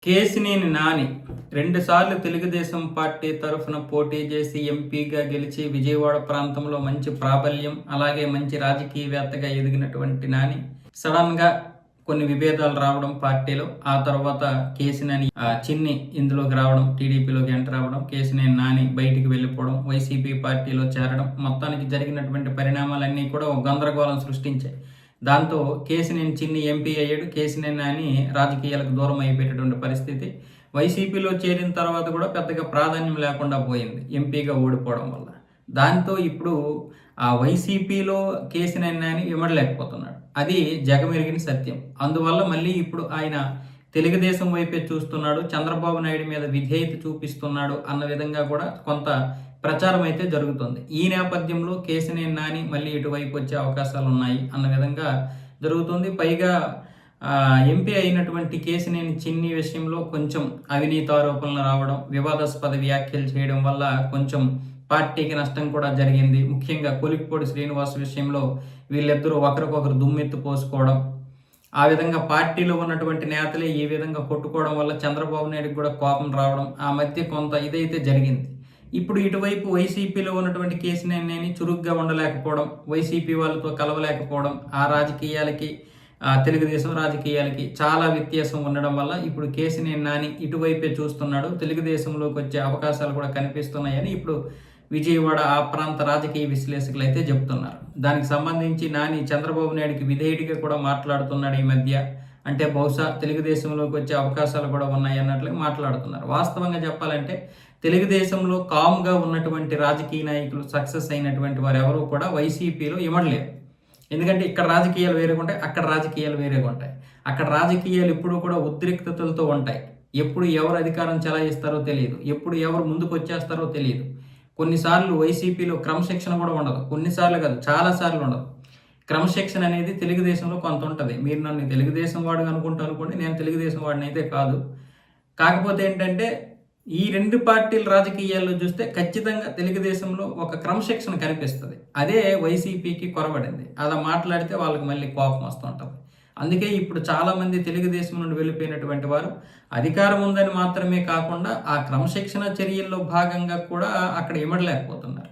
కేశినేని నాని రెండుసార్లు తెలుగుదేశం పార్టీ తరఫున పోటీ చేసి ఎంపీగా గెలిచి విజయవాడ ప్రాంతంలో మంచి ప్రాబల్యం అలాగే మంచి రాజకీయవేత్తగా ఎదిగినటువంటి నాని సడన్గా కొన్ని విభేదాలు రావడం పార్టీలో ఆ తర్వాత కేశినేని చిన్ని ఇందులోకి రావడం, టీడీపీలోకి ఎంటర్ అవ్వడం, కేశినేని నాని బయటికి వెళ్ళిపోవడం, వైసీపీ పార్టీలో చేరడం, మొత్తానికి జరిగినటువంటి పరిణామాలన్నీ కూడా ఒక గందరగోళం సృష్టించాయి. దాంతో కేశినేని చిన్ని ఎంపీ అయ్యాడు. కేశినేని నాని రాజకీయాలకు దూరం అయిపోయేటటువంటి పరిస్థితి. వైసీపీలో చేరిన తర్వాత కూడా పెద్దగా ప్రాధాన్యం లేకుండా పోయింది ఎంపీగా ఓడిపోవడం వల్ల. దాంతో ఇప్పుడు ఆ వైసీపీలో కేశినేని నాని ఇమడలేకపోతున్నాడు. అది జగమెరిగిన సత్యం. అందువల్ల మళ్ళీ ఇప్పుడు ఆయన తెలుగుదేశం వైపే చూస్తున్నాడు, చంద్రబాబు నాయుడు మీద విధేయత చూపిస్తున్నాడు అన్న విధంగా కూడా కొంత ప్రచారం అయితే జరుగుతుంది. ఈ నేపథ్యంలో కేశినేని నాని మళ్ళీ ఇటువైపు వచ్చే అవకాశాలు ఉన్నాయి అన్న విధంగా జరుగుతుంది. పైగా ఎంపీ అయినటువంటి కేశినేని చిన్ని విషయంలో కొంచెం అవినీతి ఆరోపణలు రావడం, వివాదాస్పద వ్యాఖ్యలు చేయడం వల్ల కొంచెం పార్టీకి నష్టం కూడా జరిగింది. ముఖ్యంగా కొలిక్పూడి శ్రీనివాస్ విషయంలో వీళ్ళిద్దరూ ఒకరికొకరు దుమ్మెత్తు పోసుకోవడం, ఆ విధంగా పార్టీలో ఉన్నటువంటి నేతలే ఈ విధంగా కొట్టుకోవడం వల్ల చంద్రబాబు నాయుడుకి కూడా కోపం రావడం, ఆ మధ్య కొంత ఇదైతే జరిగింది. ఇప్పుడు ఇటువైపు వైసీపీలో ఉన్నటువంటి కేశినేని చురుగ్గా ఉండలేకపోవడం, వైసీపీ వాళ్ళతో కలవలేకపోవడం, ఆ రాజకీయాలకి తెలుగుదేశం రాజకీయాలకి చాలా వ్యత్యాసం ఉండడం వల్ల ఇప్పుడు కేశినేని నాని ఇటువైపే చూస్తున్నాడు. తెలుగుదేశంలోకి వచ్చే అవకాశాలు కూడా కనిపిస్తున్నాయని ఇప్పుడు విజయవాడ ఆ ప్రాంత రాజకీయ విశ్లేషకులు అయితే చెప్తున్నారు. దానికి సంబంధించి నాని చంద్రబాబు నాయుడికి విధేయుడిగా కూడా మాట్లాడుతున్నాడు ఈ మధ్య. అంటే బహుశా తెలుగుదేశంలోకి వచ్చే అవకాశాలు కూడా ఉన్నాయి అన్నట్లుగా మాట్లాడుతున్నారు. వాస్తవంగా చెప్పాలంటే తెలుగుదేశంలో కామ్గా ఉన్నటువంటి రాజకీయ నాయకులు, సక్సెస్ అయినటువంటి వారు ఎవరు కూడా వైసీపీలో ఇమడలేరు. ఎందుకంటే ఇక్కడ రాజకీయాలు వేరేగా ఉంటాయి, అక్కడ రాజకీయాలు వేరేగా ఉంటాయి. అక్కడ రాజకీయాలు ఎప్పుడూ కూడా ఉద్రిక్తతలతో ఉంటాయి. ఎప్పుడు ఎవరు అధికారం చెలాయిస్తారో తెలియదు, ఎప్పుడు ఎవరు ముందుకు వచ్చేస్తారో తెలియదు. కొన్నిసార్లు వైసీపీలో క్రమశిక్షణ కూడా ఉండదు, కొన్నిసార్లు కాదు చాలాసార్లు ఉండదు. క్రమశిక్షణ అనేది తెలుగుదేశంలో కొంత ఉంటుంది. మీరు నన్ను తెలుగుదేశం వాడు అనుకోండి, నేను తెలుగుదేశం వాడిని అయితే కాదు. కాకపోతే ఏంటంటే ఈ రెండు పార్టీల రాజకీయాల్లో చూస్తే ఖచ్చితంగా తెలుగుదేశంలో ఒక క్రమశిక్షణ కనిపిస్తుంది. అదే వైసీపీకి కొరబడింది. అలా మాట్లాడితే వాళ్ళకి మళ్ళీ కోపం వస్తూ ఉంటుంది. అందుకే ఇప్పుడు చాలామంది తెలుగుదేశం నుండి వెళ్ళిపోయినటువంటి వారు అధికారం ఉందని మాత్రమే కాకుండా ఆ క్రమశిక్షణ చర్యల్లో భాగంగా కూడా అక్కడ ఇమడలేకపోతున్నారు.